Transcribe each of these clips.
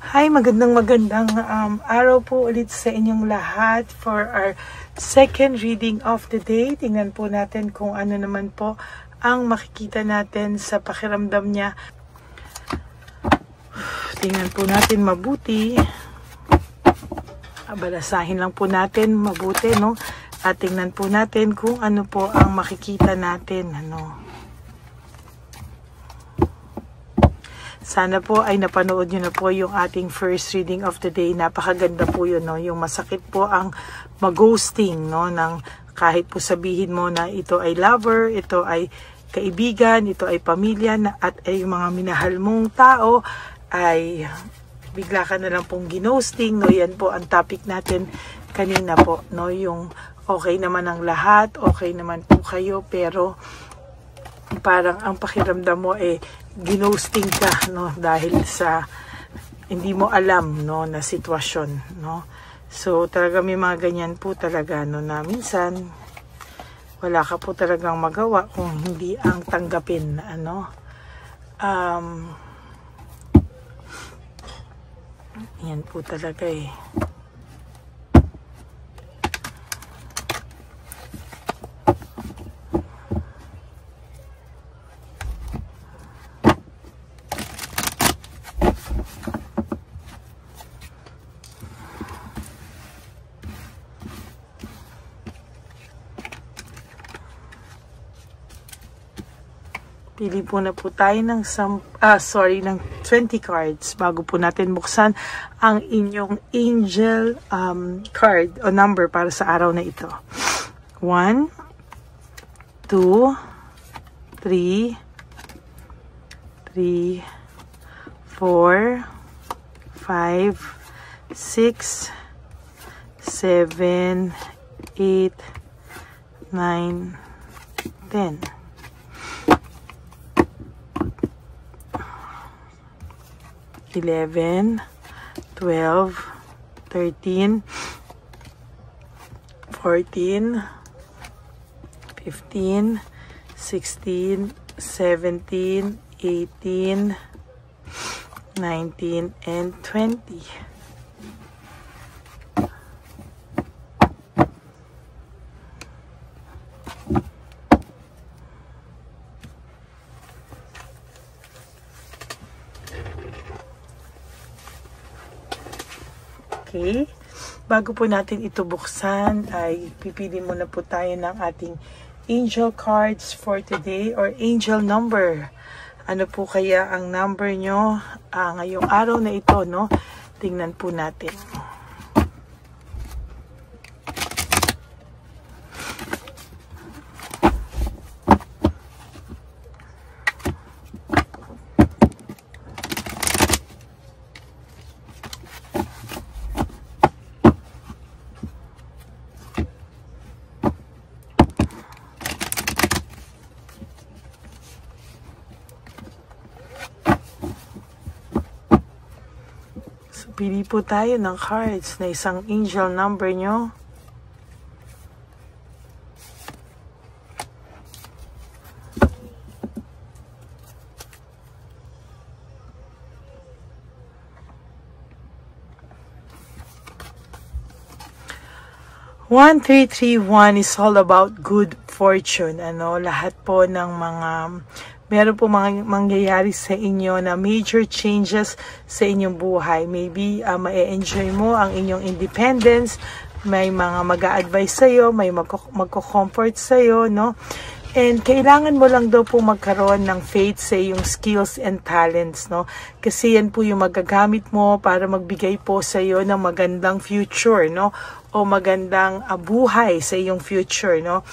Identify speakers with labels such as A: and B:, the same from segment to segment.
A: Hi, magandang araw po ulit sa inyong lahat for our second reading of the day. Tingnan po natin kung ano naman po ang makikita natin sa pakiramdam niya. Tingnan po natin mabuti. Balasahin lang po natin mabuti, no? At tingnan po natin kung ano po ang makikita natin, ano. Sana po ay napanood nyo na po yung ating first reading of the day. Napakaganda po yun, no? Yung masakit po ang mag-ghosting, no? Ng kahit po sabihin mo na ito ay lover, ito ay kaibigan, ito ay pamilya, at ay yung mga minahal mong tao, ay bigla ka na lang pong ginosting, no? Yan po ang topic natin kanina po, no? Yung okay naman ang lahat, okay naman po kayo, pero parang ang pakiramdam mo ginosting ka, no, dahil sa hindi mo alam, no, na sitwasyon, no. So talaga may mga ganyan po talaga, no, na minsan wala ka po talagang magawa kung hindi ang tanggapin, ano. Yan po talaga Pili po na po tayo ng ng 20 cards bago po natin buksan ang inyong angel card o number para sa araw na ito. 1, 2, 3, 4, 5, 6, 7, 8, 9, 10. 11, 12, 13, 14, 15, 16, 17, 18, 19, and 20. Okay, bago po natin ito buksan ay pipili muna po tayo ng ating angel cards for today or angel number. Ano po kaya ang number nyo ngayong araw na ito, no? Tingnan po natin. Pili po tayo ng cards na isang angel number nyo. One, 3, 3, 1 is all about good fortune. Ano, lahat po ng mga meron po mga mangyayari sa inyo na major changes sa inyong buhay. Maybe ma-enjoy mo ang inyong independence, may mga mag-a-advise sa'yo, may magko-comfort sa'yo, no? And kailangan mo lang daw po magkaroon ng faith sa iyong skills and talents, no? Kasi yan po yung magagamit mo para magbigay po sa iyo ng magandang future, no? O magandang buhay sa iyong future, no?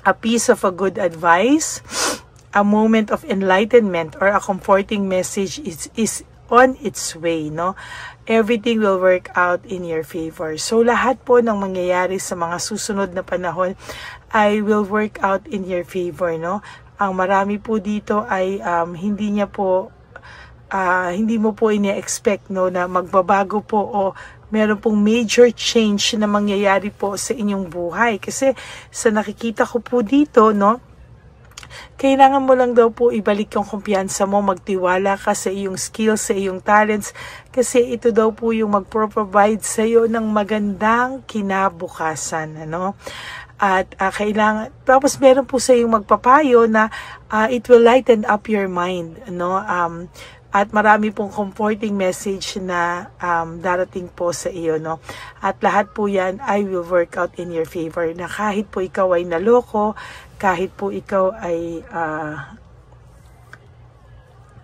A: A piece of a good advice, a moment of enlightenment, or a comforting message is on its way, no? Everything will work out in your favor. So, lahat po ng mangyayari sa mga susunod na panahon ay will work out in your favor, no? Ang marami po dito ay hindi mo po ini-expect, no, na magbabago po o meron pong major change na mangyayari po sa inyong buhay. Kasi sa nakikita ko po dito, no, Kailangan mo lang daw po ibalik yung kumpiyansa mo, magtiwala ka sa iyong skills, sa iyong talents, kasi ito daw po yung magpro-provide sa iyo ng magandang kinabukasan, ano? At kailangan, tapos meron po sa iyong magpapayo na it will lighten up your mind, ano? At marami pong comforting message na darating po sa iyo, no? At lahat po yan ay will work out in your favor, na kahit po ikaw ay naloko, kahit po ikaw ay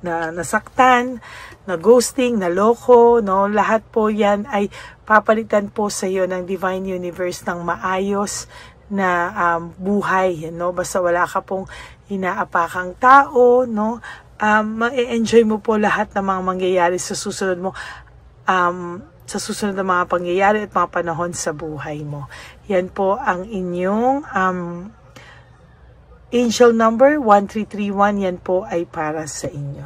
A: nasaktan, na ghosting, naloko, no? Lahat po yan ay papalitan po sa iyo ng Divine Universe ng maayos na buhay, no? Basta wala ka pong inaapakang tao, no? Ma-enjoy mo po lahat ng mga mangyayari sa susunod mo, sa susunod na mga pangyayari at mga panahon sa buhay mo. Yan po ang inyong angel number 1331. Yan po ay para sa inyo.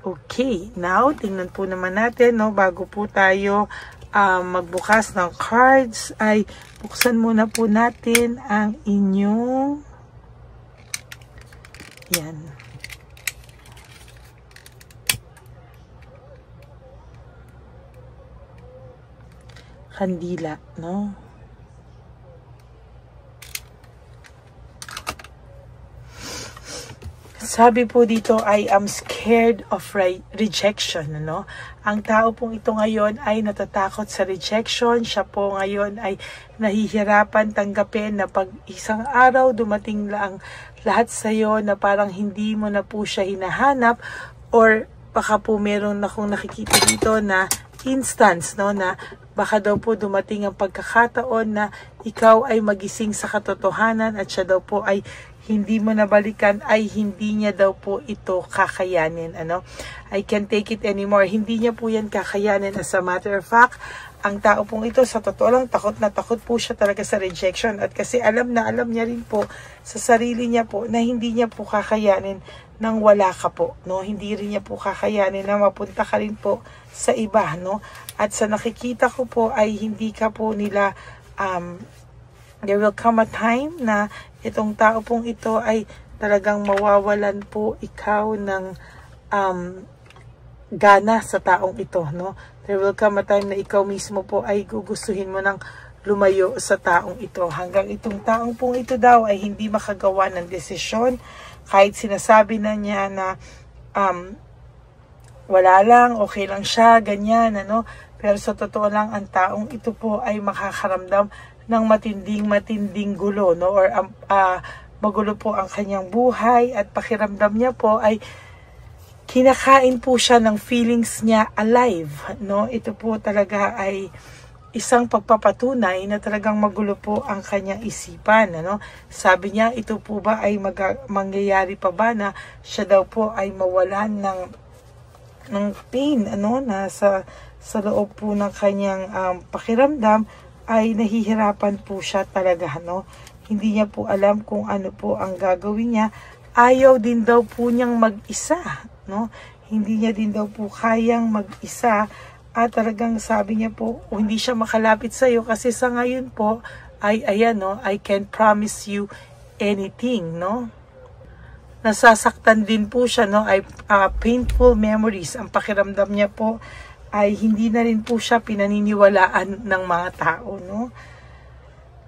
A: Okay, now tingnan po naman natin, no, bago po tayo magbukas ng cards, ay buksan muna po natin ang inyong yan. Kandila, no? Sabi po dito, I am scared of rejection, no? Ang tao pong ito ngayon ay natatakot sa rejection. Siya po ngayon ay nahihirapan tanggapin na pag isang araw dumating lang lahat sa iyo na parang hindi mo na po siya hinahanap, or baka po meron akong nakikita dito na instance, no, na baka daw po dumating ang pagkakataon na ikaw ay magising sa katotohanan at siya daw po ay hindi mo nabalikan, ay hindi niya daw po ito kakayanin, ano? I can't take it anymore. Hindi niya po yan kakayanin. As a matter of fact, ang tao pong ito, sa totoo lang, takot na takot po siya talaga sa rejection. At kasi alam na alam niya rin po sa sarili niya po na hindi niya po kakayanin nang wala ka po, no? Hindi rin niya po kakayanin na mapunta ka rin po sa iba, no? At sa nakikita ko po ay hindi ka po nila, there will come a time na itong tao pong ito ay talagang mawawalan po ikaw ng gana sa taong ito, no? There will come a time na ikaw mismo po ay gugustuhin mo ng lumayo sa taong ito, hanggang itong taong pong ito daw ay hindi makagawa ng desisyon, kahit sinasabi na niya na wala lang, okay lang siya, ganyan, ano? Pero sa totoo lang, ang taong ito po ay makakaramdam ng matinding gulo, no? Or magulo po ang kanyang buhay, at pakiramdam niya po ay kinakain po siya ng feelings niya alive, no? Ito po talaga ay isang pagpapatunay na talagang magulo po ang kanyang isipan, ano? Sabi niya, ito po ba ay mangyayari pa ba na siya daw po ay mawalan ng pain, ano, na sa loob po ng kanyang pakiramdam, ay nahihirapan po siya talaga, no? Hindi niya po alam kung ano po ang gagawin niya. Ayaw din daw po niyang mag-isa, no? Hindi niya din daw po kayang mag-isa. At talagang sabi niya po, hindi siya makalapit sa iyo kasi sa ngayon po ay ayan, no, I can't promise you anything, no? Nasasaktan din po siya, no? Ay painful memories. Ang pakiramdam niya po ay hindi na rin po siya pinaniniwalaan ng mga tao, no?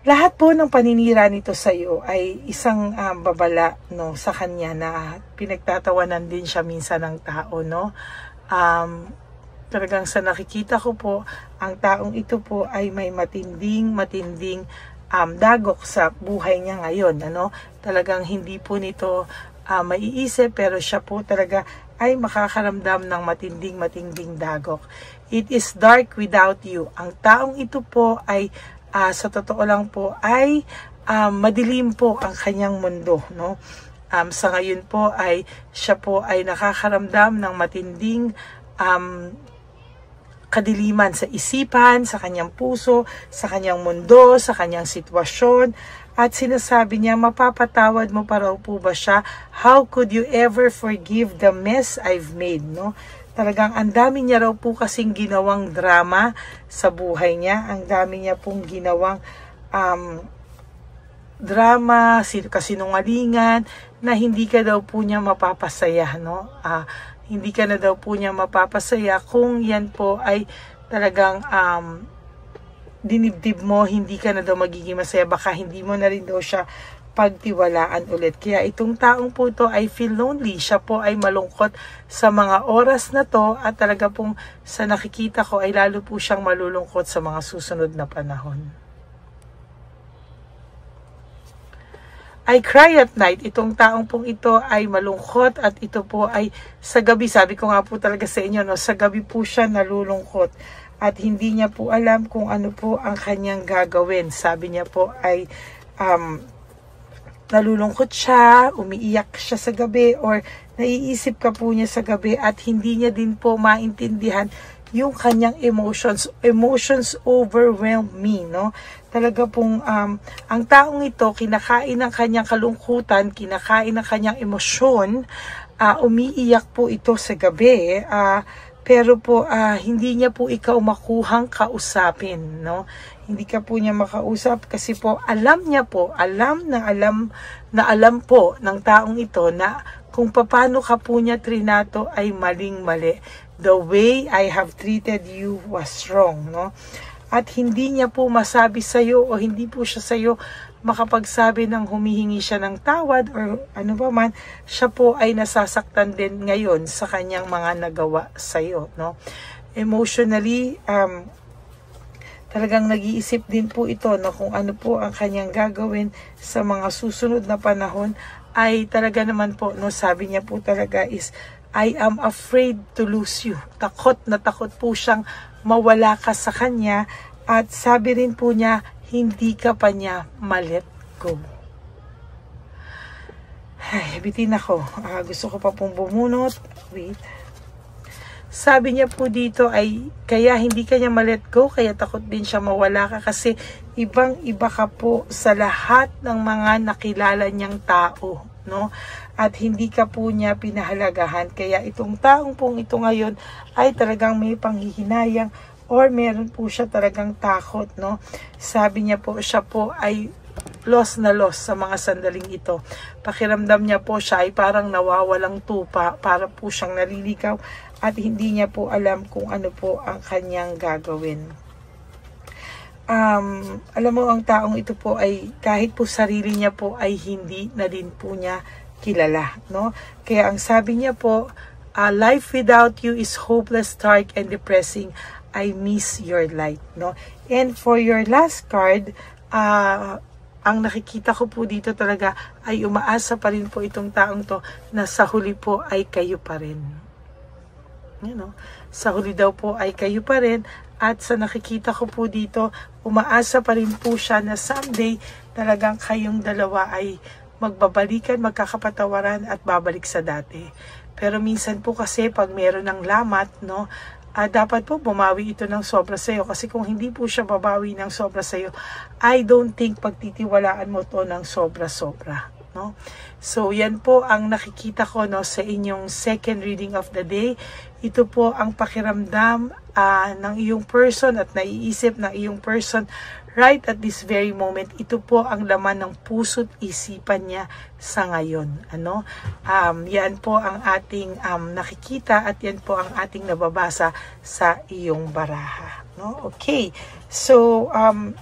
A: Lahat po ng paninira nito sa iyo ay isang babala, no, sa kanya, na pinagtatawanan din siya minsan ng tao, no? Talagang sa nakikita ko po, ang taong ito po ay may matinding dagok sa buhay niya ngayon, ano? Talagang hindi po nito maiisip, pero siya po talaga ay makakaramdam ng matinding dagok. It is dark without you. Ang taong ito po ay sa totoo lang po ay madilim po ang kanyang mundo, no? Sa ngayon po ay siya po ay nakakaramdam ng matinding kadiliman sa isipan, sa kanyang puso, sa kanyang mundo, sa kanyang sitwasyon. At sinasabi niya, mapapatawad mo pa raw po ba siya? How could you ever forgive the mess I've made, no? Talagang ang dami niya raw po kasing ginawang drama sa buhay niya. Ang dami niya pong ginawang drama, kasinungalingan, na hindi ka daw po niya mapapasaya, no? Hindi ka na daw po niya mapapasaya kung yan po ay talagang dinibdib mo, hindi ka na daw magiging masaya, baka hindi mo na rin daw siya pagtiwalaan ulit. Kaya itong taong po to ay feel lonely. Siya po ay malungkot sa mga oras na to at talaga pong sa nakikita ko ay lalo po siyang malulungkot sa mga susunod na panahon. I cry at night. Itong taong pong ito ay malungkot at ito po ay sa gabi. Sabi ko nga po talaga sa inyo, no, sa gabi po siya nalulungkot at hindi niya po alam kung ano po ang kanyang gagawin. Sabi niya po ay nalulungkot siya, umiiyak siya sa gabi, or naiisip ka po niya sa gabi at hindi niya din po maintindihan yung kanyang emotions. Emotions overwhelm me, no? Talaga pong ang taong ito, kinakain ng kanyang kalungkutan, kinakain ng kanyang emosyon, umiiyak po ito sa gabi, pero po hindi niya po ikaw makuhang kausapin, no? Hindi ka po niya makausap kasi po alam niya po, alam po ng taong ito na kung paano ka po niya trinato ay maling-mali. The way I have treated you was wrong, no? At hindi niya po masabi sa iyo o hindi po siya sa iyo makapagsabi ng humihingi siya ng tawad or ano ba man, siya po ay nasasaktan din ngayon sa kanyang mga nagawa sa iyo, no? Emotionally, talagang nag-iisip din po ito na kung ano po ang kanyang gagawin sa mga susunod na panahon ay talaga naman po, no, sabi niya po talaga is, I am afraid to lose you. Takot na takot po siyang mawala ka sa kanya at sabi rin po niya, hindi ka pa niya ma-let go. Ay, bitin ako. Gusto ko pa pong bumunot. Wait. Sabi niya po dito ay kaya hindi kanya ma-let go, kaya takot din siya mawala ka kasi ibang-iba ka po sa lahat ng mga nakilala niyang tao, no? At hindi ka po niya pinahalagahan. Kaya itong taong pong ito ngayon ay talagang may panghihinayang or meron po siya talagang takot, no? Sabi niya po, siya po ay lost na lost sa mga sandaling ito. Pakiramdam niya po siya ay parang nawawalang tupa, para po siyang naliligaw at hindi niya po alam kung ano po ang kanyang gagawin. Alam mo, ang taong ito po ay kahit po sarili niya po ay hindi na din po niya kilala, no? Kaya ang sabi niya po, life without you is hopeless, dark, and depressing. I miss your light, no? And for your last card, ang nakikita ko po dito talaga ay umaasa pa rin po itong taong to na sa huli po ay kayo pa rin. You know, sa huli daw po ay kayo pa rin at sa nakikita ko po dito, umaasa pa rin po siya na someday talagang kayong dalawa ay magbabalikan, magkakapatawaran at babalik sa dati. Pero minsan po kasi pag meron ng lamat, no, dapat po bumawi ito ng sobra sa iyo kasi kung hindi po siya babawi ng sobra sa iyo, I don't think pagtitiwalaan mo to ng sobra-sobra, no? So yan po ang nakikita ko, no, sa inyong second reading of the day. Ito po ang pakiramdam ng iyong person at naiisip ng iyong person right at this very moment. Ito po ang laman ng puso't isipan niya sa ngayon. Ano? Yan po ang ating nakikita at yan po ang ating nababasa sa iyong baraha. No? Okay. So,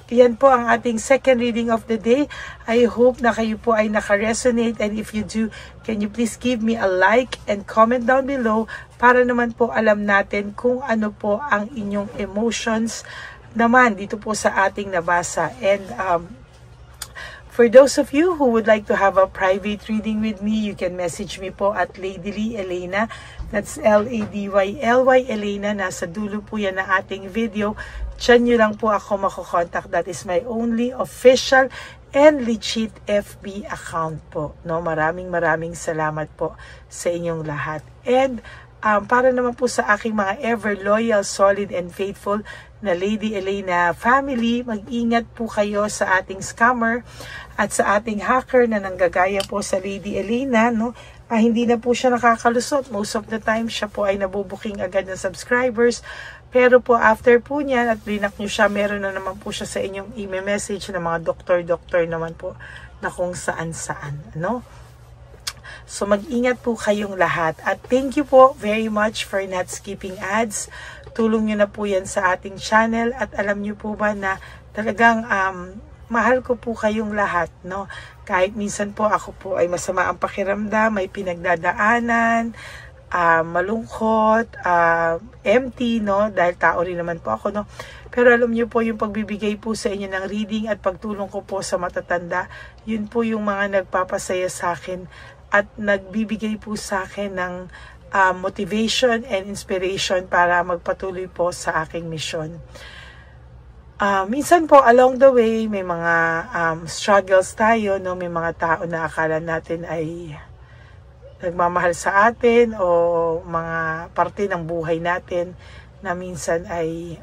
A: yan po ang ating second reading of the day. I hope na kayo po ay naka-resonate, and if you do, can you please give me a like and comment down below para naman po alam natin kung ano po ang inyong emotions naman dito po sa ating nabasa. And for those of you who would like to have a private reading with me, you can message me po at Ladyly Elena. That's L-A-D-Y-L-Y Elena. Nasa dulo po yan ng ating video. Diyan nyo lang po ako makokontak. That is my only official and legit FB account po. No, maraming salamat po sa inyong lahat. And para naman po sa aking mga ever loyal, solid, and faithful na Lady Elena family, mag-ingat po kayo sa ating scammer at sa ating hacker na nanggagaya po sa Lady Elena, no? Hindi na po siya nakakalusot. Most of the time, siya po ay nabubuking agad ng subscribers. Pero po, after po niyan at blinak nyo siya, meron na naman po siya sa inyong email message ng mga doktor naman po na kung saan-saan, ano? So mag-ingat po kayong lahat. At thank you po very much for not skipping ads. Tulong nyo na po yan sa ating channel. At alam nyo po ba na talagang mahal ko po kayong lahat, no? Kahit minsan po ako po ay masama ang pakiramdam, may pinagdadaanan, malungkot, empty, no? Dahil tao rin naman po ako, no? Pero alam niyo po, yung pagbibigay po sa inyo ng reading at pagtulong ko po sa matatanda, yun po yung mga nagpapasaya sa akin at nagbibigay po sa akin ng motivation and inspiration para magpatuloy po sa aking misyon. Minsan po along the way may mga struggles tayo, no? May mga tao na akala natin ay nagmamahal sa atin o mga parte ng buhay natin na minsan ay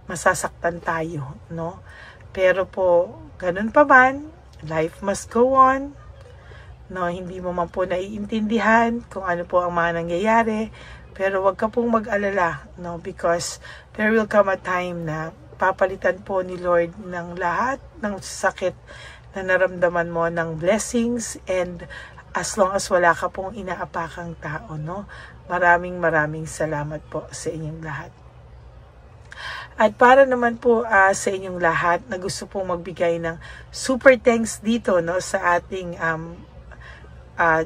A: masasaktan tayo, no? Pero po ganun pa man, life must go on. No, hindi mo man po naiintindihan kung ano po ang mga nangyayari, pero wag ka pong mag-alala, no, because there will come a time na papalitan po ni Lord ng lahat ng sakit na naramdaman mo ng blessings, and as long as wala ka pong inaapakang tao, no. Maraming salamat po sa inyong lahat. At para naman po sa inyong lahat na gusto pong magbigay ng super thanks dito, no, sa ating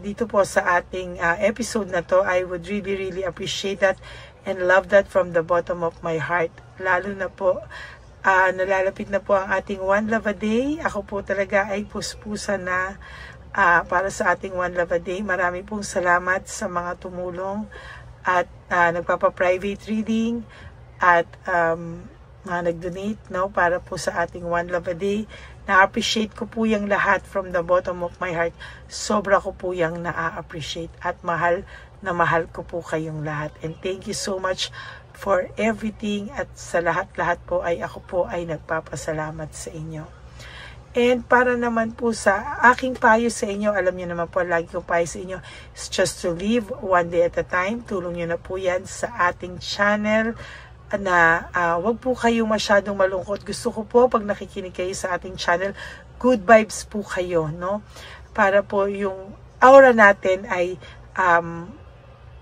A: dito po sa ating episode na to, I would really appreciate that and love that from the bottom of my heart. Lalo na po, nalalapit na po ang ating One Love a Day. Ako po talaga ay puspusa na para sa ating One Love a Day. Marami pong salamat sa mga tumulong at nagpapa-private reading at mga nag-donate, no, para po sa ating One Love a Day. Na-appreciate ko po yung lahat from the bottom of my heart. Sobra ko po yung na-appreciate at mahal na mahal ko po kayong lahat. And thank you so much for everything, at sa lahat-lahat po ay ako po ay nagpapasalamat sa inyo. And para naman po sa aking payo sa inyo, alam niyo naman po, lagi kong payo sa inyo, is just to live one day at a time. Tulong niyo na po yan sa ating channel, na wag po kayong masyadong malungkot. Gusto ko po pag nakikinig kayo sa ating channel, good vibes po kayo, no? Para po yung aura natin ay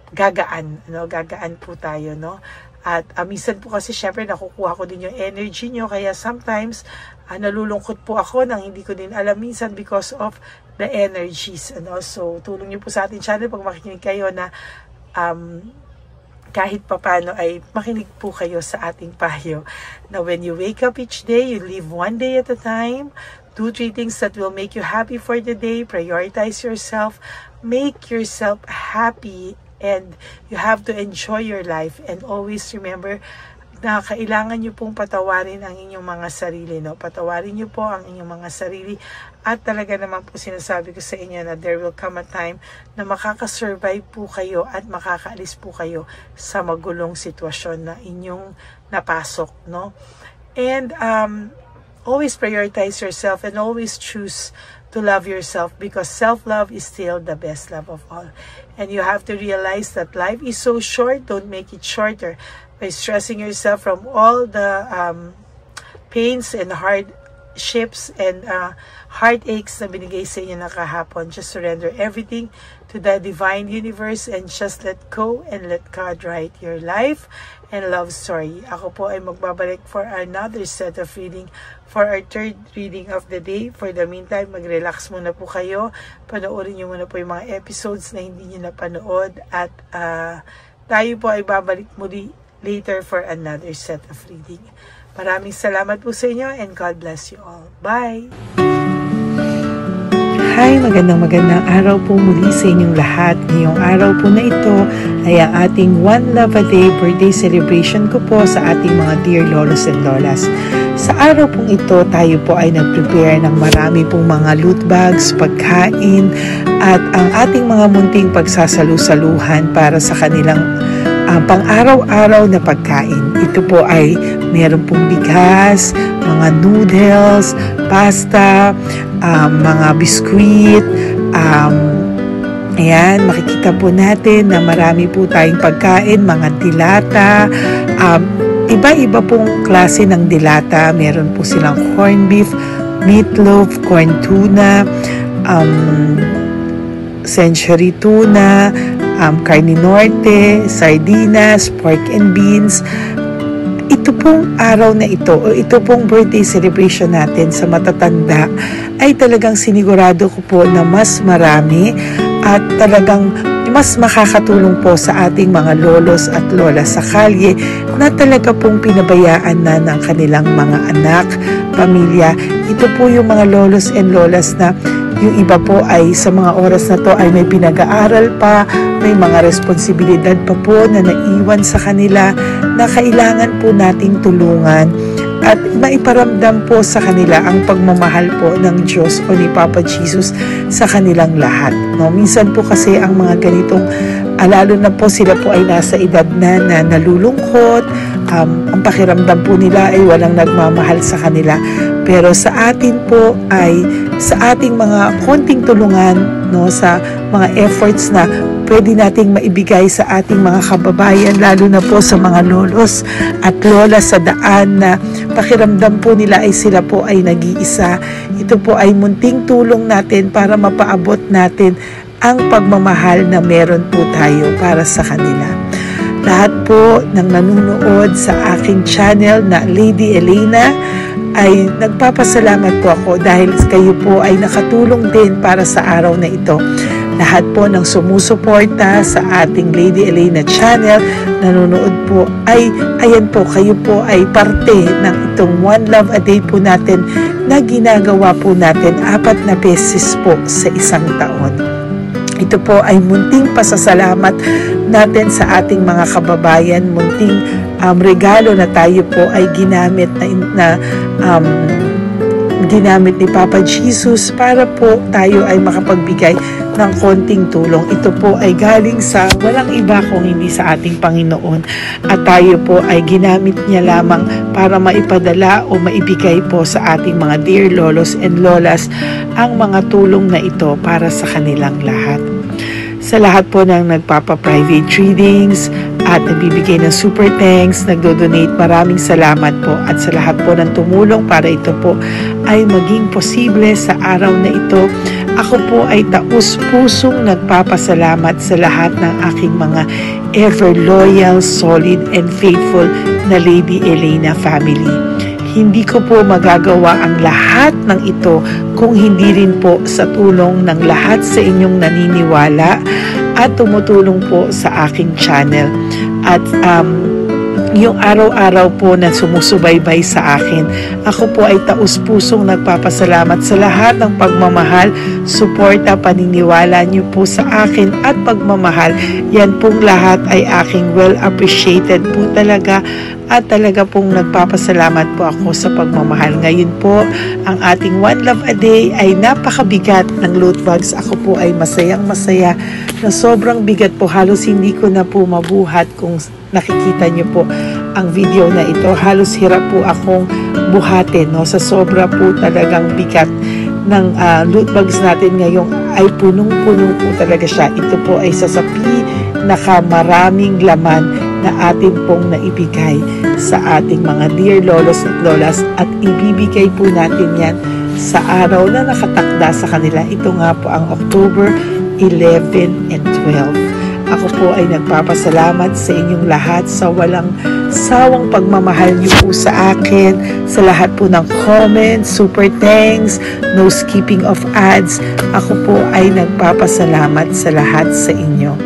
A: gagaan, no? Gagaan po tayo, no? At minsan po kasi syempre nakukuha ko din yung energy nyo, kaya sometimes nalulungkot po ako nang hindi ko din alam minsan because of the energies, ano? So tulong nyo po sa ating channel pag makikinig kayo na kahit papano ay makinig po kayo sa ating payo. Now, when you wake up each day, you live one day at a time. Do 3 things that will make you happy for the day. Prioritize yourself. Make yourself happy. And you have to enjoy your life. And always remember na kailangan nyo pong patawarin ang inyong mga sarili, no? Patawarin nyo po ang inyong mga sarili. At talaga naman po sinasabi ko sa inyo na there will come a time na makakasurvive po kayo at makakaalis po kayo sa magulong sitwasyon na inyong napasok, no? And always prioritize yourself and always choose to love yourself, because self-love is still the best love of all. And you have to realize that life is so short. Don't make it shorter by stressing yourself from all the pains and hardships and heartaches na binigay sa inyo na kahapon. Just surrender everything to the divine universe and just let go and let God write your life and love story. Ako po ay magbabalik for another set of reading for our third reading of the day. For the meantime, mag-relax muna po kayo. Panoorin nyo muna po yung mga episodes na hindi nyo napanood at tayo po ay babalik muli later for another set of reading. Maraming salamat po sa inyo and God bless you all. Bye! Hi! Magandang araw po muli sa inyong lahat. Ngayong araw po na ito ay ang ating One Love a Day birthday celebration ko po sa ating mga dear lolos and lolas. Sa araw pong ito, tayo po ay nag-prepare ng marami pong mga loot bags, pagkain, at ang ating mga munting pagsasalu-saluhan para sa kanilang pang-araw-araw na pagkain. Ito po ay meron pong bigas, mga noodles, pasta, mga biskuit, ayan, makikita po natin na marami po tayong pagkain, mga dilata, iba-iba pong klase ng dilata. Meron po silang corned beef, meatloaf, corn tuna, century tuna, carne norte, sardinas, pork and beans. Ito pong araw na ito o ito pong birthday celebration natin sa matatanda ay talagang sinigurado ko po na mas marami at talagang mas makakatulong po sa ating mga lolos at lola sa kalye na talaga pong pinabayaan na ng kanilang mga anak, pamilya. Ito po yung mga lolos and lolas na yung iba po ay sa mga oras na to ay may pinag-aaral pa, may mga responsibilidad pa po na naiwan sa kanila na kailangan po nating tulungan at maiparamdam po sa kanila ang pagmamahal po ng Diyos o ni Papa Jesus sa kanilang lahat. No? Minsan po kasi ang mga ganitong, lalo na po sila po ay nasa edad na nalulungkot, ang pakiramdam po nila ay walang nagmamahal sa kanila. Pero sa atin po ay sa ating mga konting tulungan, no, sa mga efforts na pwede nating maibigay sa ating mga kababayan, lalo na po sa mga lolos at lola sa daan na pakiramdam po nila ay sila po ay nag-iisa. Ito po ay munting tulong natin para mapaabot natin ang pagmamahal na meron po tayo para sa kanila. Lahat po ng nanonood sa aking channel na Lady Elena ay nagpapasalamat po ako dahil kayo po ay nakatulong din para sa araw na ito. Lahat po ng sumusuporta sa ating Lady Elena channel, nanonood po ay, ayan po, kayo po ay parte ng itong One Love a Day po natin na ginagawa po natin 4 na beses po sa isang taon. Ito po ay munting pasasalamat natin sa ating mga kababayan, munting regalo na tayo po ay ginamit ginamit ni Papa Jesus para po tayo ay makapagbigay ng konting tulong. Ito po ay galing sa walang iba kung hindi sa ating Panginoon at tayo po ay ginamit niya lamang para maipadala o maibigay po sa ating mga dear lolos and lolas ang mga tulong na ito para sa kanilang lahat. Sa lahat po ng nagpapa-private readings at nagbibigay ng super thanks, nagdo-donate, maraming salamat po. At sa lahat po ng tumulong para ito po ay maging posible sa araw na ito, ako po ay taus-pusong nagpapasalamat sa lahat ng aking mga ever loyal, solid, and faithful na Lady Elena family. Hindi ko po magagawa ang lahat ng ito kung hindi rin po sa tulong ng lahat sa inyong naniniwala at tumutulong po sa aking channel. At yung araw-araw po na sumusubaybay sa akin, ako po ay taus-pusong nagpapasalamat sa lahat ng pagmamahal, suporta, paniniwala niyo po sa akin at pagmamahal. Yan pong lahat ay aking well appreciated po talaga. At talaga pong nagpapasalamat po ako sa pagmamahal. Ngayon po, ang ating One Love a Day ay napakabigat ng loot bags. Ako po ay masayang-masaya na sobrang bigat po. Halos hindi ko na po mabuhat kung nakikita niyo po ang video na ito. Halos hirap po akong buhatin, no? Sa sobra po talagang bigat ng loot bags natin ngayon ay punong-puno po talaga siya. Ito po ay sasapi nakamaraming laman na atin pong naibigay sa ating mga dear lolos at lolas at ibibigay po natin yan sa araw na nakatakda sa kanila. Ito nga po ang October 11 and 12. Ako po ay nagpapasalamat sa inyong lahat sa walang sawang pagmamahal niyo po sa akin, sa lahat po ng comments, super thanks, no skipping of ads. Ako po ay nagpapasalamat sa lahat sa inyo.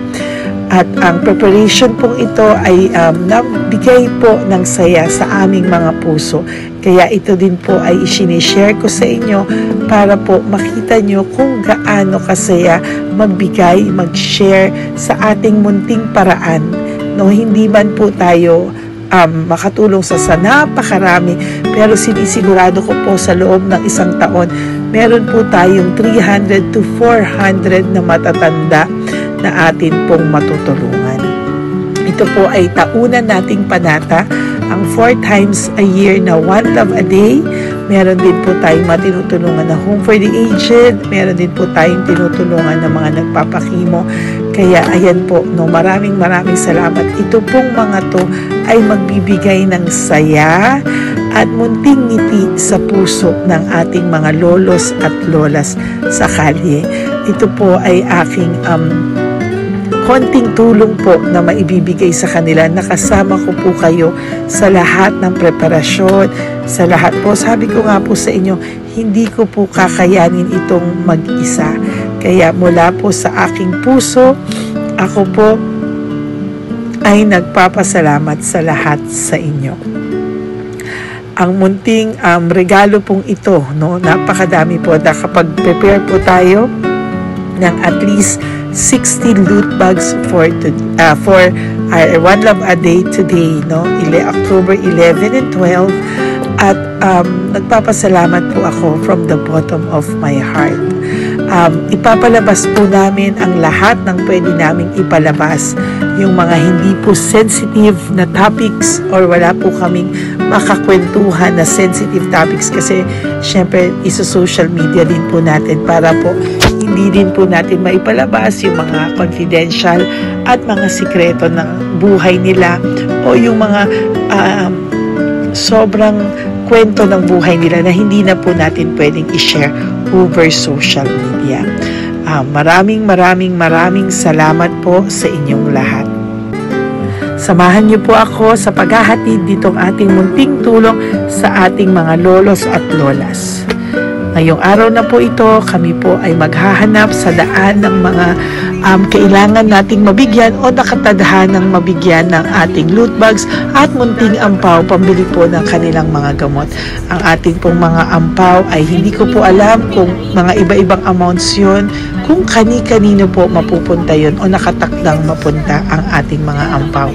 A: At ang preparation pong ito ay nabigay po ng saya sa aming mga puso. Kaya ito din po ay isinishare ko sa inyo para po makita nyo kung gaano kasaya magbigay, mag-share sa ating munting paraan. No, hindi man po tayo makatulong sa napakarami, pero sinisigurado ko po sa loob ng isang taon, meron po tayong 300 to 400 na matatanda na atin pong matutulungan. Ito po ay taunan nating panata, ang 4 times a year na One Love a Day. Meron din po tayong matinutulungan na Home for the Aged, meron din po tayong tinutulungan ng mga nagpapakimo. Kaya ayan po, no, maraming salamat. Ito pong mga to ay magbibigay ng saya at munting ngiti sa puso ng ating mga lolos at lolas sa kalye. Ito po ay aking konting tulong po na maibibigay sa kanila. Nakasama ko po kayo sa lahat ng preparasyon, sa lahat po. Sabi ko nga po sa inyo, hindi ko po kakayanin itong mag-isa. Kaya mula po sa aking puso, ako po ay nagpapasalamat sa lahat sa inyo. Ang munting regalo pong ito, no, napakadami po. Kapag prepare po tayo ng at least 60 loot bags for our One Love a Day today, no? October 11 and 12. At nagpapasalamat po ako from the bottom of my heart. Ipapalabas po namin ang lahat ng pwede naming ipalabas. Yung mga hindi po sensitive na topics or wala po kaming makakwentuhan na sensitive topics kasi syempre iso-social media din po natin para po hindi din po natin maipalabas yung mga confidential at mga sikreto ng buhay nila o yung mga sobrang kwento ng buhay nila na hindi na po natin pwedeng i-share over social media. Maraming salamat po sa inyong lahat. Samahan niyo po ako sa paghahatid ditong ating munting tulong sa ating mga lolos at lolas. Ngayong araw na po ito, kami po ay maghahanap sa daan ng mga kailangan nating mabigyan o nakatadhanang mabigyan ng ating loot bags at munting ampaw pambili po ng kanilang mga gamot. Ang ating pong mga ampaw ay hindi ko po alam kung mga iba-ibang amounts yun, kung kani-kanino po mapupunta yun o nakatakdang mapunta ang ating mga ampaw.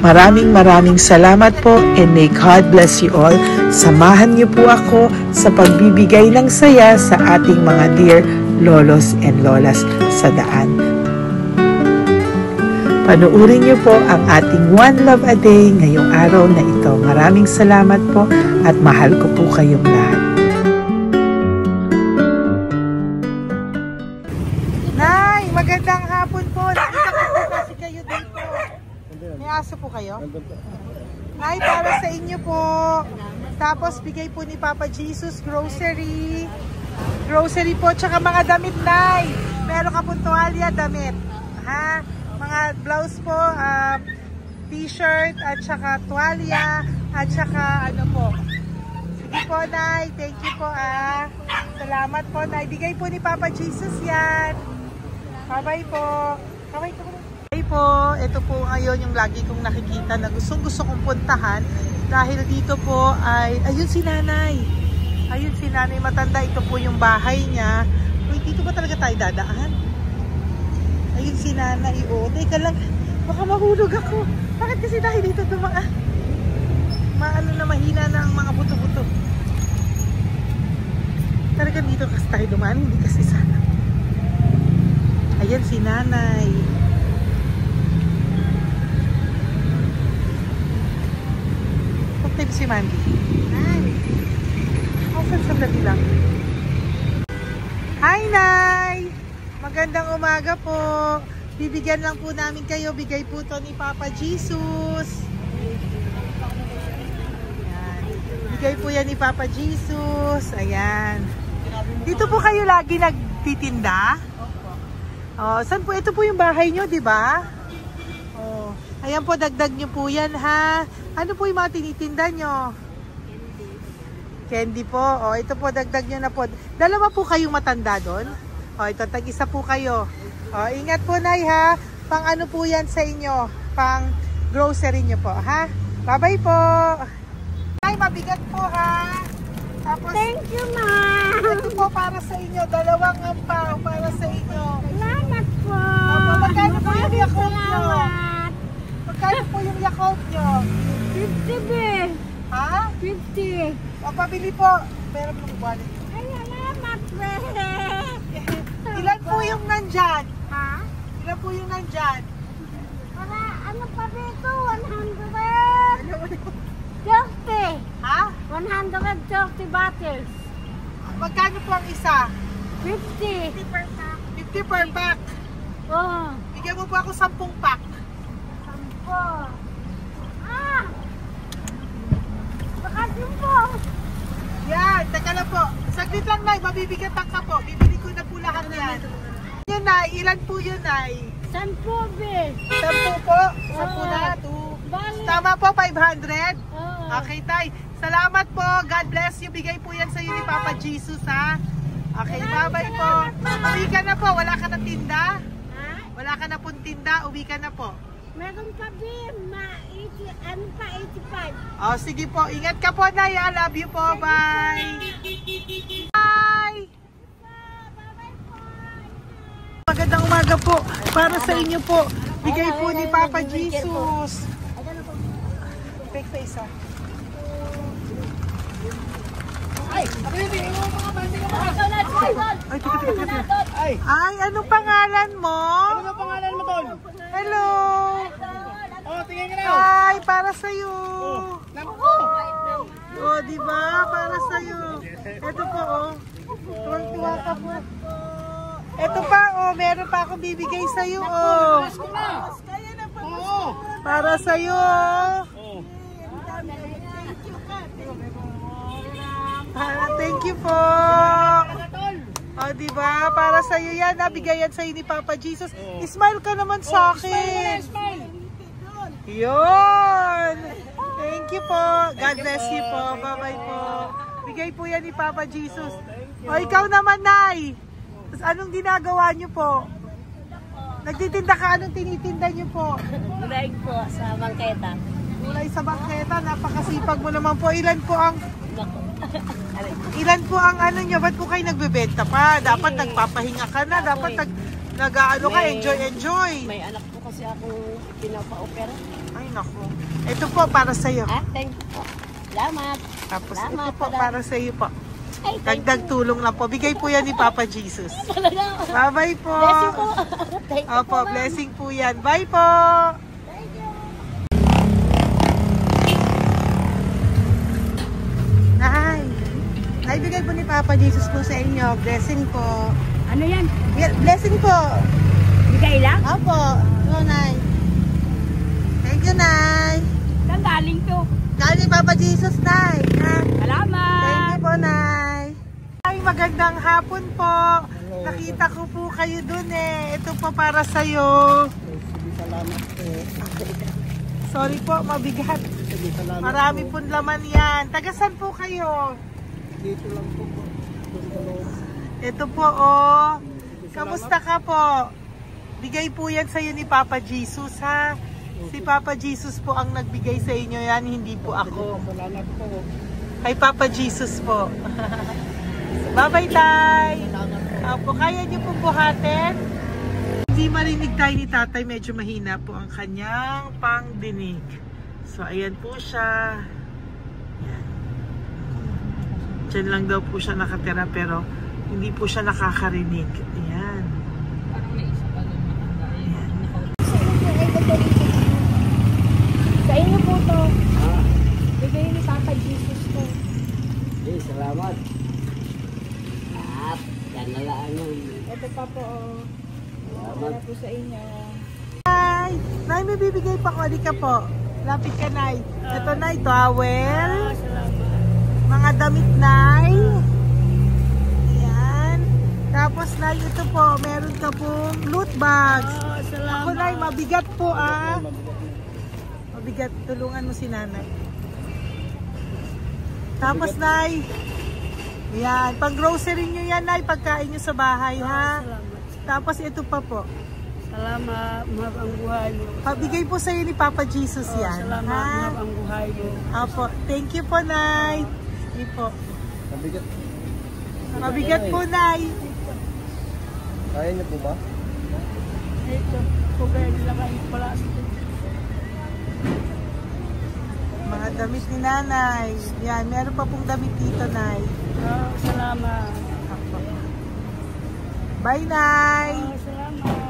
A: Maraming salamat po and may God bless you all. Samahan niyo po ako sa pagbibigay ng saya sa ating mga dear lolos and lolas sa daan. Panuurin niyo po ang ating One Love a Day ngayong araw na ito. Maraming salamat po at mahal ko po kayong lahat. Nay, magandang hapon po. Nakita ko po kasi kayo dito. May aso po kayo? Nay, para sa inyo po. Tapos bigay po ni Papa Jesus grocery. Grocery po, tsaka mga damit, Nay. Meron ka po tuwalya, damit. Ha? Mga blouse po, t-shirt, at saka tuwalya, at saka ano po. Sige po, Nay. Thank you po, Salamat po, Nay. Bigay po ni Papa Jesus yan. Bye-bye po. Bye-bye po. Bye po. Ito po ngayon yung lagi kong nakikita na gusto kong puntahan. Dahil dito po ay, ayun si Nanay. Ayun si Nanay matanda. Ito po yung bahay niya. Uy, dito ba talaga tayo dadaan? Ayun si Nanay. O, teka lang. Baka mahulog ako. Bakit kasi dahil dito dumaan? Maano na mahina na ang mga buto-buto. Talaga dito kasi tayo dumaan. Hindi kasi sana. Ayan si Nanay. Si Mandy. Sandali lang. Hi, Nay! Magandang umaga po. Bibigyan lang po namin kayo. Bigay po to ni Papa Jesus. Ayan. Bigay po yan ni Papa Jesus. Ayan. Dito po kayo lagi nagtitinda? Oh, saan po? Ito po yung bahay nyo, di ba? Oh. Ayan po, dagdag nyo po yan, ha? Ano po yung mga tinitinda nyo? Candy po. O, ito po, dagdag nyo na po. Dalawa po kayong matanda doon. O, ito, tag-isa po kayo. O, ingat po, Nay, ha? Pang ano po yan sa inyo? Pang grocery nyo po, ha? Bye-bye po. Nay, mabigat po, ha? Tapos, thank you, Ma. Ito po para sa inyo. Dalawang ampaw para sa inyo. Salamat po. Opo, magkano po yung Yakult nyo? Magkano po yung Yakult nyo? 50 be. Ha? 50. O, pabili po. Meron pong wallet. Ay, salamat, be. Ilan po yung nandyan? Ha? Ilan po yung nandyan? Para, ano pa dito? 130. Ha? 130 bottles. Magkano po ang isa? 50. 50 per pack. 50 per pack. Oo. Bigyan mo po ako 10 pack. 10. Ah! Makasyon po. Nay, mabibigatan ka po. Bibili ko na po lahat yan. Yun, Nay. Ilan po yun, Nay?
B: 10 be.
A: 10 po? 10 na? 2. Tama po, 500? Okay, Tay. Salamat po. God bless you. Bigay po yan sa iyo ni Papa Jesus, ha? Okay, bye-bye po. Uwi ka na po. Wala ka na tinda? Wala ka na pong tinda. Uwi ka na po.
B: Meron pa be. Ano pa, 85.
A: Oh, sige po. Ingat ka po, Nay. I love you po. Bye. Bye. Magandang umaga po. Para sa inyo po. Bigay po ni Papa Jesus. Fake face, ha? Ay, anong pangalan mo?
C: Ano pangalan mo, Tol?
A: Hello.
C: Oh, tingin ka na.
A: Ay, para sa'yo.
C: Naku!
A: Oh, di ba? Para sa'yo. Ito po, oh. Tuwang-tuwa ka po. Ito pa, oh. Meron pa akong bibigay sa'yo, oh.
C: Oo.
A: Para sa'yo. Thank you po. Oh, di ba? Para sa iyo 'yan, nabigayan sa iyo ni Papa Jesus. Smile ka naman sa akin. Yun. Thank you po. God bless you po. Bye-bye po. Bigay po 'yan ni Papa Jesus. O ikaw naman, Nay. Anong ginagawa niyo po? Nagtitinda ka, anong tinitinda niyo po?
B: Gulay po sa bangketa.
A: Gulay sa bangketa, napakasipag mo naman po. Ilan po ang ano nyo? Ba't po kayo nagbebenta pa? Dapat nagpapahinga ka na. Dapat nag-ano ka, enjoy.
B: May anak po kasi akong pinapa-opera.
A: Ay, naku. Ito po, para sa'yo.
B: Thank you po. Salamat.
A: Tapos
B: Salamat,
A: ito po, para sa'yo po.
B: Ay,
A: Dagdag tulong lang po. Bigay po yan ni Papa Jesus. Bye-bye po.
B: Blessing po. Thank you
A: Opo,
B: po,
A: blessing po yan. Bye po. Naibigay po ni Papa Jesus po sa inyo. Blessing po.
B: Ano yan?
A: Blessing po.
B: Bigay lang?
A: Opo. Ito, Nay. Thank you, Nay.
B: Saan galing to?
A: Galing Papa Jesus, Nay.
B: Salamat.
A: Thank you po, Nay. Ay, magandang hapon po. Nakita ko po kayo dun eh. Ito po para sa'yo.
C: Salamat po.
A: Sorry po, mabigat. Marami pong laman yan. Tagasan po kayo?
C: Dito lang po po.
A: Ito po, oh. Kamusta ka po? Bigay po yan sa'yo ni Papa Jesus, ha? Si Papa Jesus po ang nagbigay sa inyo yan, hindi po ako.
C: Salamat po.
A: Kay Papa Jesus po. Bye-bye, Tay. Opo, kaya niyo po buhatin? Hindi marinig tayo ni Tatay, medyo mahina po ang kanyang pangdinig. So, ayan po siya. Ayan. Diyan lang daw po siya nakatira pero hindi po siya nakakarinig. Ayan.
B: Parang may isa pa doon.
A: Ayan.
B: Sa inyo po to. Bigay ni Papa Jesus to.
C: Okay, salamat. Yan na lang yun.
B: Ito pa po. Salamat po sa inyo.
A: Nay! Nay, may bibigay pa ko. Di ka po. Lapit ka, Nay. Ito, Nay, towel. Mga damit, Nay. Ayan. Tapos, Nay, ito po. Meron ka pong loot bags. Ako, Nay, mabigat po, ah. Mabigat. Tulungan mo si Nanay. Tapos, Nay. Ayan. Pang-grocery nyo yan, Nay. Pagkain nyo sa bahay, ha? Tapos, ito pa po.
B: Salamat, mahal ang buhay mo.
A: Pabigay po sa'yo ni Papa Jesus yan.
B: Salamat, mahal ang buhay mo.
A: Apo. Thank you po, Nay. Hindi po.
C: Mabigat.
A: Mabigat po, Nay.
C: Kaya niyo po ba?
B: Ito, kugay nila kayo pala.
A: Mga damit ni Nanay. Yan, meron pa pong damit dito, Nay.
B: Salamat.
A: Apo. Bye, Nay.
B: Salamat.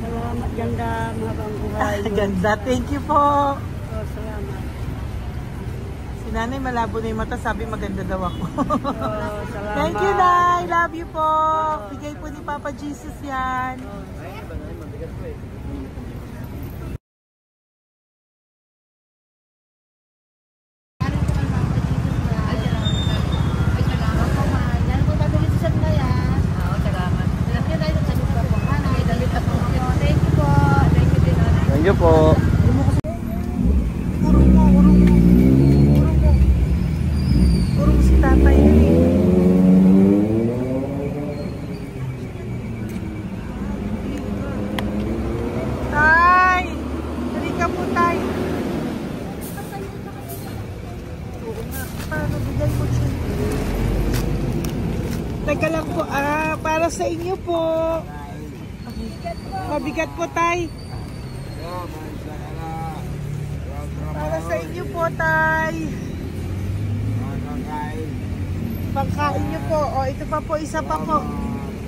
B: Salamat, ganda, mahabang buhay.
A: Ganda. Thank you po.
B: Salamat.
A: Si Nanay malabo na yung mata. Sabi maganda daw ako.
B: Salamat.
A: Thank you, Nay. Love you po. Bigay po ni Papa Jesus yan.
C: you po.
A: Urong mo. Urong si tatay yun eh. Tay! Halika po, tay. Oo nga. Paano bigay mo siya? Teka lang po. Para sa inyo po. Mabigat po, tay. Para sa inyo po, tay. Pangkain nyo po. O, ito pa po, isa pa po.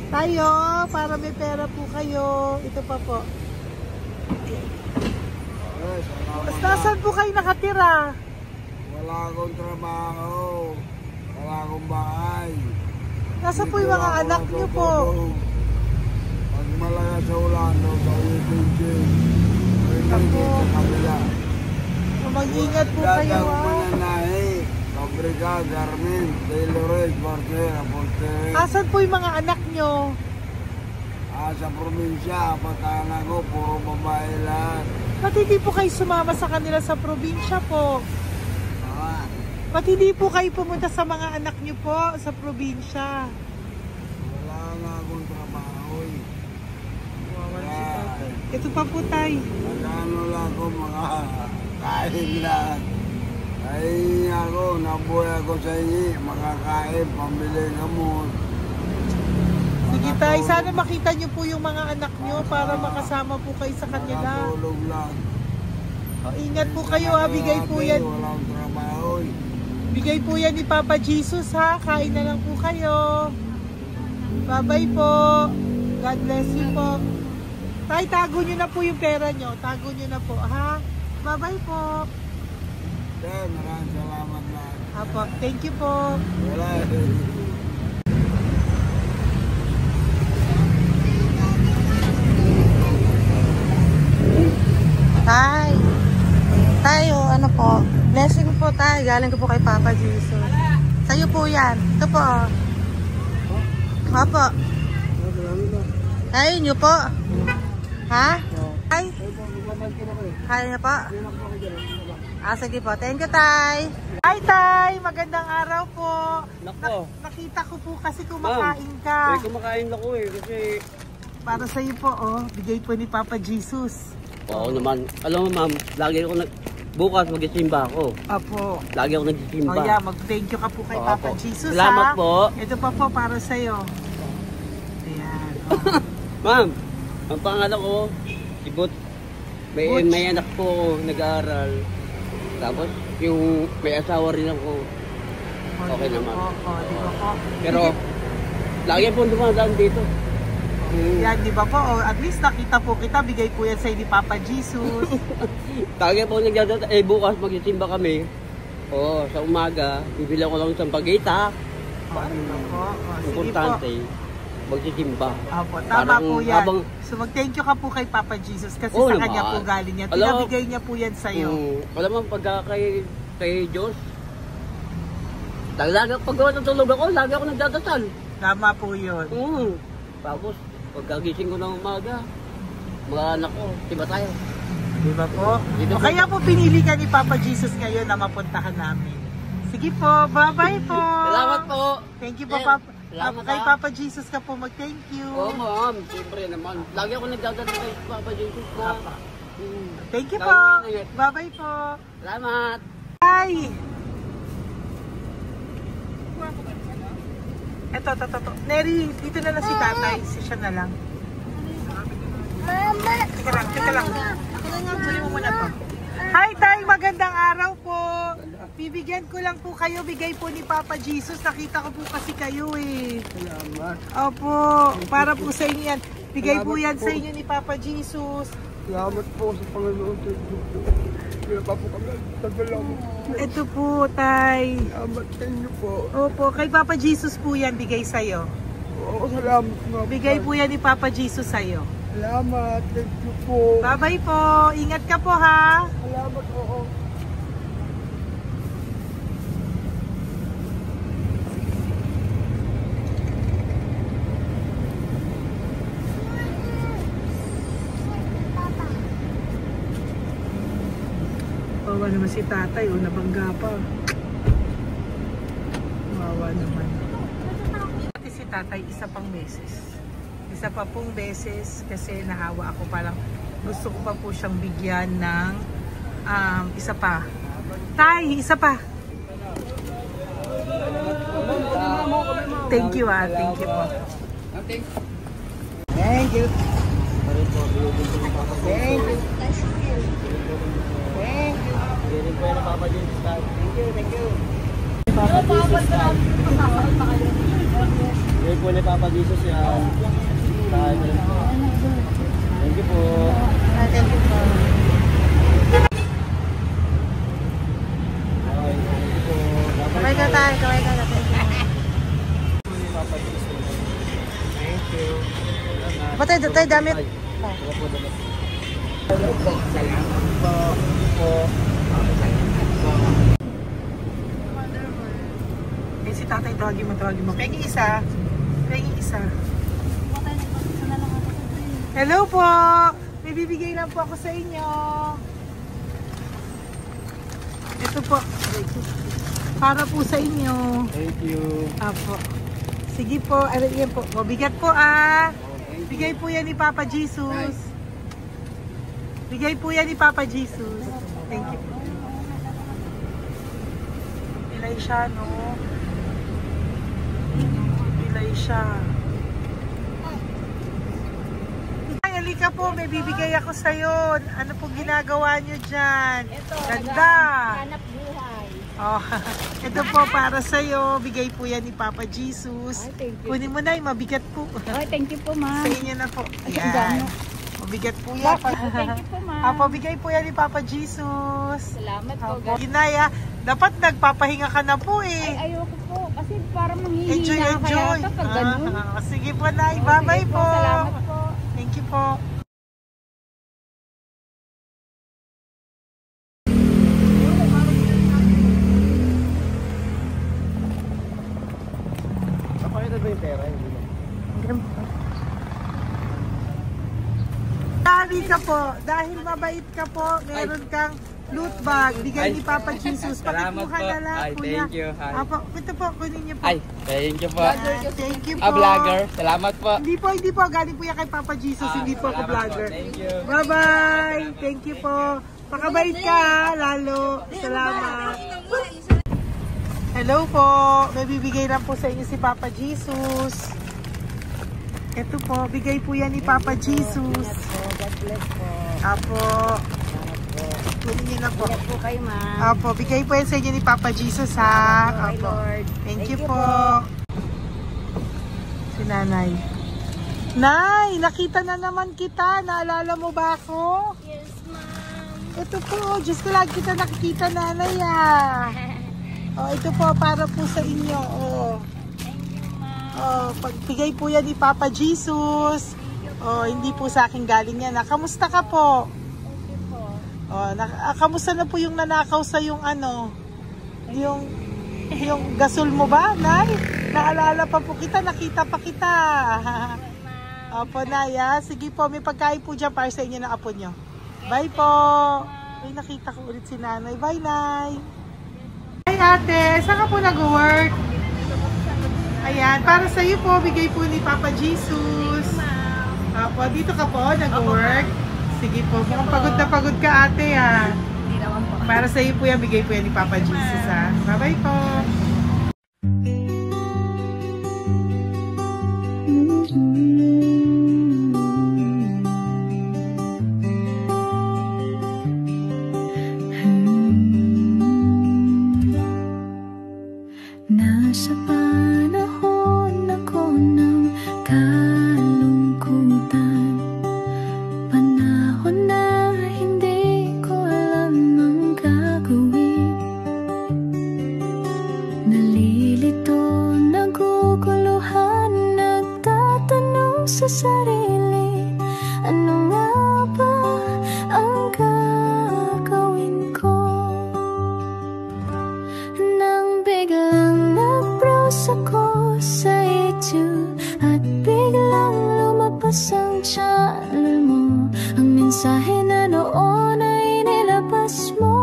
A: Tayo, para may pera po kayo. Ito pa po. Nasaan po kayo nakatira?
C: Wala akong trabaho. Wala akong bahay.
A: Nasa po yung mga anak nyo po?
C: Pag malaya sa ulan, sa Uyipinsin.
A: Ako.
C: Sa kabila.
A: Mag-ingat po kayo,
C: Dadang mananahi. Fabrika, Garmin, Taylorage, Bartera, Portere.
A: Asan po yung mga anak nyo?
C: Sa probinsya, pagkana ko, puro babae lahat.
A: Ba't hindi po kayo sumama sa kanila sa probinsya po?
C: Ah,
A: Ba't hindi po kayo pumunta sa mga anak nyo po sa probinsya?
C: wala nga akong trabaho eh.
A: Ito pa po, tay.
C: Nagano lang ako mga kain lang. Ay ako, nabuhay ako sa inyo, makakain, pambili gamot.
A: Sige, tay. Sana makita nyo po yung mga anak nyo para makasama po kayo sa kanila.
C: Makatulog lang.
A: O, ingat po kayo, ha. Bigay po yan.
C: Walang trabaho eh.
A: Bigay po yan ni Papa Jesus, ha. Kain na lang po kayo. Bye-bye po. God bless you po. Tay, tago nyo na po yung pera nyo. Tago nyo na po, ha. Bye-bye po.
C: Maraming salamat lang.
A: Apo, thank you po.
C: Wala
A: Tay. Tayo, ano po? Blessing po tayo. Galing ko po kay Papa Jesus. Sa'yo po yan. Ito po. Apo. Tayo nyo po. Ha? Tay? Kaya niyo po? Sige po. Thank you, Tay. Hi, Tay. Magandang araw po.
C: Nako.
A: Nakita ko po kasi kumakain ka.
C: Kumakain ako eh, kasi...
A: Para sa'yo po, oh. Bigay po ni Papa Jesus.
C: Oo naman. Alam mo ma'am, lagi ako bukas mag-isimba ako.
A: Apo.
C: Lagi ako nagsisimba.
A: Oh yeah, mag-thank you ka po kay Papa
C: Opo.
A: Jesus,
C: Salamat
A: ha?
C: po.
A: Ito pa po para sa'yo. Ayan. Oh.
C: Ma'am, ang pangalan ko, si Butch.
A: Butch.
C: May anak ko nag-aaral. Tapos, yung may asawa rin ako. Okay
A: di ba
C: naman.
A: po? Di ba po?
C: Pero, lagi po dumadaan dito.
A: Yan, di ba po? At least nakita po kita, bigay po yan sa'yo ni Papa Jesus.
C: Lagi po nagdadaan. Bukas magsisimba kami. Sa umaga, bibili ko lang isang pagita.
A: Di ba po? Sige
C: Importante,
A: po.
C: magsisimba.
A: Opo, tama
C: Parang
A: po yan.
C: habang-
A: So mag-thank you ka po kay Papa Jesus kasi
C: Oo
A: sa
C: naman.
A: kanya po galing yan.
C: Alam-
A: Pinabigay niya po yan sa'yo.
C: Alam mo, pagka kay Diyos, lagi pag natulog ako, lagi ako nagdadasal.
A: Tama po yun.
C: Tapos, pagkagising ko ng umaga, mga anak ko, diba tayo?
A: Di ba po?
C: Dito
A: O
C: po.
A: kaya po pinili ka ni Papa Jesus ngayon na mapuntahan namin. Sige po, bye-bye po.
C: Salamat po.
A: Thank you po,
C: Eh,
A: Papa.
C: salamat,
A: Kay
C: ha.
A: Papa Jesus ka po mag-thank you.
C: Oo, ma'am. Siyempre naman. Lagi ako nagdadasal kay Papa Jesus po.
A: Papa. Thank you
C: Lagi
A: po.
C: ingat.
A: Bye-bye po.
C: Salamat.
A: Bye. Eto. Neri, dito na lang si tatay. Siya na lang.
B: Mama!
A: Teka lang. Sali mo muna to. Hi, Tay! Magandang araw po. Bibigyan ko lang po kayo. Bigay po ni Papa Jesus. Nakita ko po kasi kayo eh.
C: Salamat.
A: Opo. Para po sa inyo yan. Bigay po yan sa inyo ni Papa Jesus.
C: Salamat po sa Panginoon. Kaya pa po kami. Tagalaman.
A: Ito po, Tay.
C: Salamat sa inyo po.
A: Opo. Kay Papa Jesus po yan. Bigay sa'yo.
C: Oo, salamat nga.
A: Bigay po yan ni Papa Jesus sa'yo.
C: Salamat. Thank you po.
A: Bye-bye po. Ingat ka po, ha?
C: Salamat po.
A: Kawawa naman si tatay, o nabangga pa. Kawawa naman. Pati si tatay, isa pang beses. Isa pa pong beses kasi nahawa ako, parang gusto ko pa po siyang bigyan ng isa pa. Tay, isa pa. Thank you thank you po.
C: Thank you. Thank you. Thank you.
D: Ngayon po ni Papa Jesus yan. Thank you po.
A: Thank you po. Kamay ka tayo, kamay ka na.
D: Thank you.
A: Patay, tayo damit. Eh, si tatay, tawagin mo. Pengi isa. Hello po! May bibigay lang po ako sa inyo. Ito po. Para po sa inyo.
D: Thank you.
A: Apo. Sige po, yan po. Mabigat po Bigay po yan ni Papa Jesus. Bigay po yan ni Papa Jesus. Thank you po. Pilay siya, no? Pilay siya. Ay, halika po. May bibigay ako sa'yo. Ano po ginagawa nyo dyan?
B: Ito,
A: Ganda.
B: hanap buhay.
A: Oh, ito po para sa'yo. Bigay po yan ni Papa Jesus.
B: Ay, thank you.
A: Kunin mo na, mabigat po.
B: Ay, thank you po, ma'am.
A: Sa inyo na po.
B: Ay, ang
A: Yan.
B: dami.
A: Mabigat po yan.
B: Thank you po, ma'am.
A: Apo, bigay po yan ni Papa Jesus.
B: Salamat po,
A: Apo,
B: guys.
A: Ginaya, dapat nagpapahinga ka na po
B: Ay,
A: eh.
B: ayoko po. Kasi parang
A: Enjoy,
B: manghihina
A: enjoy.
B: kaya kapag ganun.
A: Sige po, Nay. Bye-bye
B: Sige
A: po.
B: Salamat po.
A: Thank you po.
D: Napakita ba yung pera? Hindi na.
A: Dahil ka po, dahil mabait ka po, meron kang loot bag. Bigay ni Papa Jesus.
E: Salamat
A: Pakikuha
E: po.
A: na lang,
E: Ay,
A: kuya.
E: thank you. Ay.
A: Apo, ito po, kunin niyo po.
E: Ay, thank you po.
A: Thank you po.
E: Vlogger. Salamat po.
A: Hindi po. Galing po yan kay Papa Jesus. Hindi po ako
E: Salamat
A: vlogger.
E: Thank you.
A: Bye-bye. Thank you po. Pakabait ka, lalo. Salamat. Hello po. May bibigay lang po sa inyo si Papa Jesus. Ito po, bigay po yan ni Papa Jesus.
B: God bless po.
A: Apo. Kunin niyo na po.
B: Ingat po kayo, ma'am.
A: Apo, bigay po yan sa inyo ni Papa Jesus ha.
B: Okay,
A: Apo.
B: Lord.
A: Thank you po. Si Nanay. Nay, nakita na naman kita. Naalala mo ba ako?
B: Yes, ma'am.
A: Ito po, just lagi kita nakikita, Nanay Oh, ito po, para po sa inyo. Oh.
B: Thank you, ma'am.
A: Oh, pagbigay po yan ni Papa Jesus. Oh, hindi po sa akin galing yan. Kamusta ka po?
B: Okay po.
A: Oh, kamusta na po yung nanakaw sa yung ano? Yung gasol mo ba, Nay? Naalala pa po kita, nakita pa kita. Opo, Nay, sige po, may pagkain po dyan para sa inyo ng apo nyo. Bye po. Ay, nakita ko ulit si Nanay. Bye, Nay. Hi, ate. Saan ka po nag-work? Ayan, para sa iyo po, bigay po ni Papa Jesus. Opo, dito ka po, nag-work. Sige po, mukhang pagod na pagod ka, ate,
B: Hindi naman po.
A: Para sa iyo po yan, bigay po yan ni Papa Jesus, Bye-bye po.
F: Nasa panahon ako ng kalungkutan, panahon na hindi ko alam ang gagawin. Nalilito, naguguluhan, nagtatanong sa sarili, ano nga ba ang gagawin ko? Nang biglang nag-browse ako sa YouTube at biglang lumabas ang channel mo, ang mensahe na noon ay nilabas mo.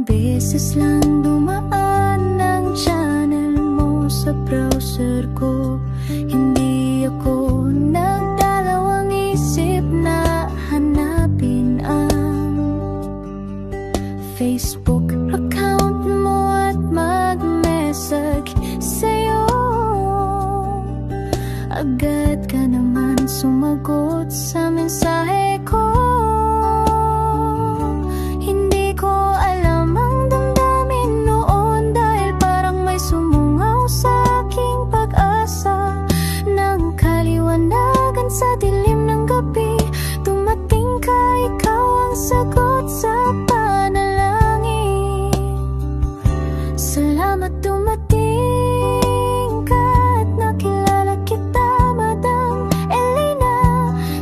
F: beses lang dumaan ang channel mo sa browser ko. Hindi ako nagdalawang isip na hanapin ang Facebook account mo at mag-message sa'yo. Agad ka naman sumagot sa mensahe ko. Hindi ko alam ang damdamin noon, dahil parang may sumungaw sa aking pag-asa. Nang kaliwanagan sa dilim ng gabi, dumating ka, ikaw ang sagot sa panalangin. Salamat dumating ka at nakilala kita, Madam Elena.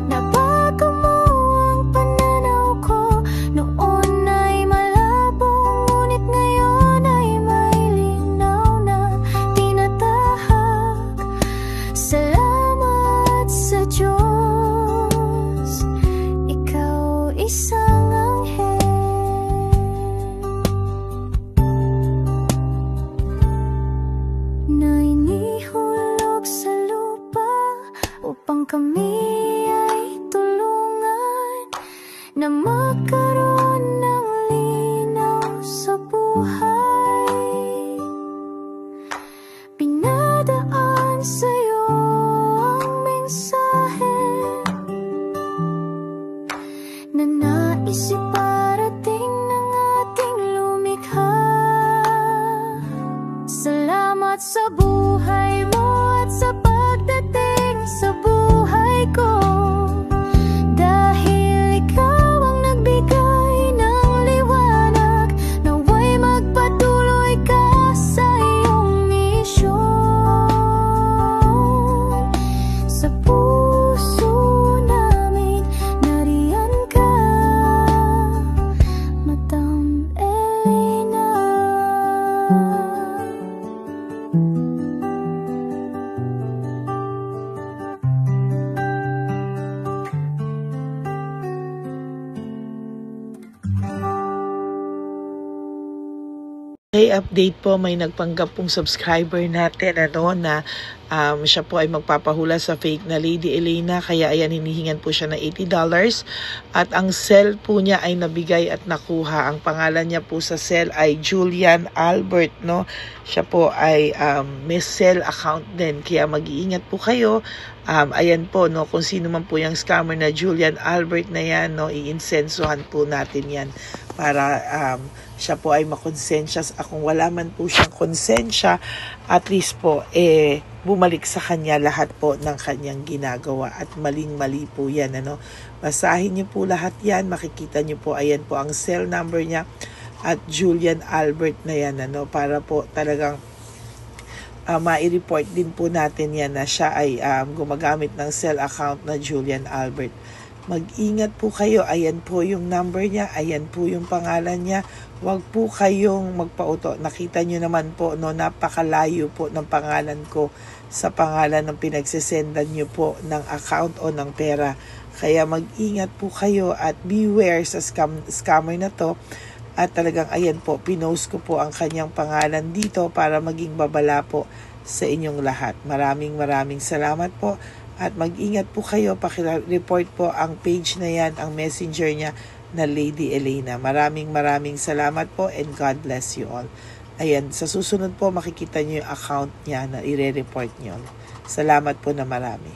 F: Nabago mo ang pananaw ko. Noon ay malabo, ngunit ngayon ay may linaw na tinatahak. Salamat sa Diyos, ikaw isang anghel na inihulog sa lupa upang kami ay tulungan na magkaroon ng linaw sa buhay. Pinadaan sa'yo ang mensahe na nais iparating ng ating lumikha. Salamat sa buhay mo at sa pagdating sa buhay ko, dahil ikaw ang nagbigay ng liwanag. Nawa'y magpatuloy ka sa iyong misyon. Sa puso namin nariyan ka, Madam Elena.
A: Okay, update po, may nagpanggap pong subscriber natin na siya po ay magpapahula sa fake na Lady Elena, kaya ayan, hinihingan po siya na $80 at ang cell po niya ay nabigay at nakuha. Ang pangalan niya po sa cell ay Julian Albert, no? Siya po ay may cell account din, kaya mag-iingat po kayo. Ayan po, no, kung sino man po yung scammer na Julian Albert na yan, no, i-insensuhan po natin yan para siya po ay makonsensya. Kung wala man po siyang konsensya, at least po bumalik sa kanya lahat po ng kanyang ginagawa, at maling-mali po yan, ano. Basahin niyo po lahat yan, makikita niyo po, ayan po ang cell number niya at Julian Albert na yan, ano, para po talagang ma-report din po natin yan na siya ay gumagamit ng cell account na Julian Albert. Mag-ingat po kayo, ayan po yung number niya, ayan po yung pangalan niya. Huwag po kayong magpauto. Nakita nyo naman po, no, napakalayo po ng pangalan ko sa pangalan ng pinagsesendan nyo po ng account o ng pera. Kaya mag-ingat po kayo at beware sa scammer na to. At talagang ayan po, pinost ko po ang kanyang pangalan dito para maging babala po sa inyong lahat. Maraming salamat po. At mag-ingat po kayo, pakireport po ang page na yan, ang messenger niya na Lady Elena. Maraming salamat po and God bless you all. Ayan, sa susunod po makikita niyo yung account niya na ire-report niyo. Salamat po na marami.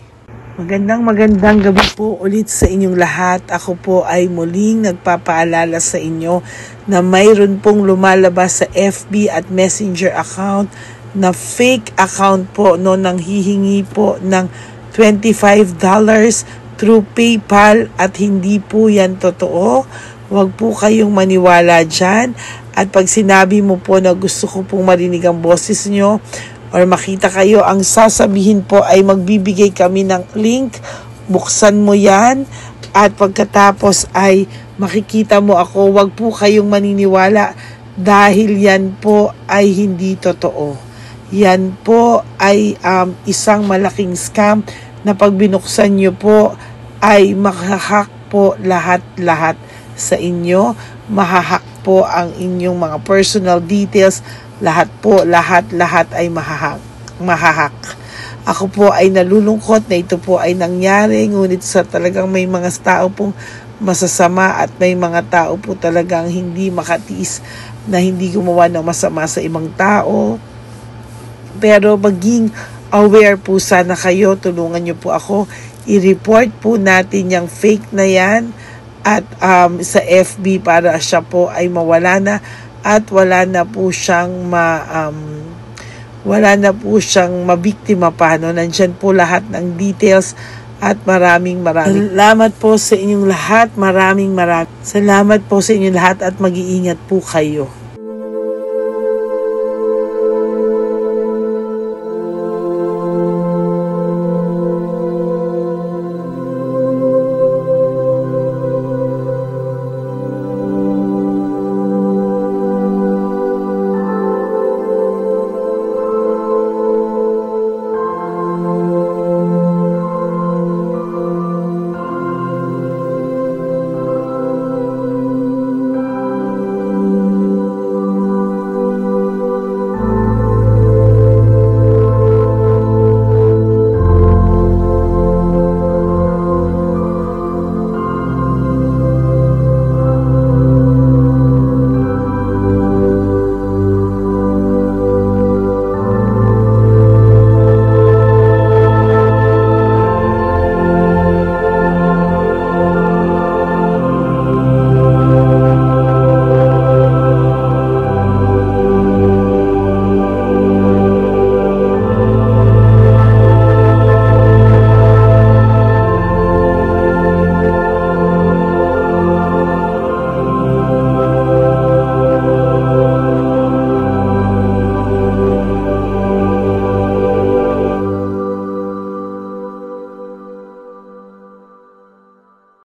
A: Magandang gabi po ulit sa inyong lahat. Ako po ay muling nagpapaalala sa inyo na mayroon pong lumalabas sa FB at Messenger account na fake account po, no, nang hihingi po ng $25 through PayPal, at hindi po yan totoo. Huwag po kayong maniwala dyan. At pag sinabi mo po na gusto ko pong marinig ang boses nyo or makita kayo, ang sasabihin po ay magbibigay kami ng link, buksan mo yan, at pagkatapos ay makikita mo ako. Huwag po kayong maniniwala dahil yan po ay hindi totoo. Yan po ay isang malaking scam na pag binuksan nyo po ay makahack po lahat sa inyo. Mahahack po ang inyong mga personal details. Lahat ay mahahak. Ako po ay nalulungkot na ito po ay nangyari, ngunit sa talagang may mga tao pong masasama at may mga tao po talagang hindi makatiis na hindi gumawa ng masama sa ibang tao. Pero maging aware po sana kayo, tulungan niyo po ako, i-report po natin yung fake na yan at sa FB para siya po ay mawala na at wala na po siyang mabiktima pa. No? Nandyan po lahat ng details at maraming salamat po sa inyong lahat. Maraming salamat po sa inyong lahat at mag-iingat po kayo.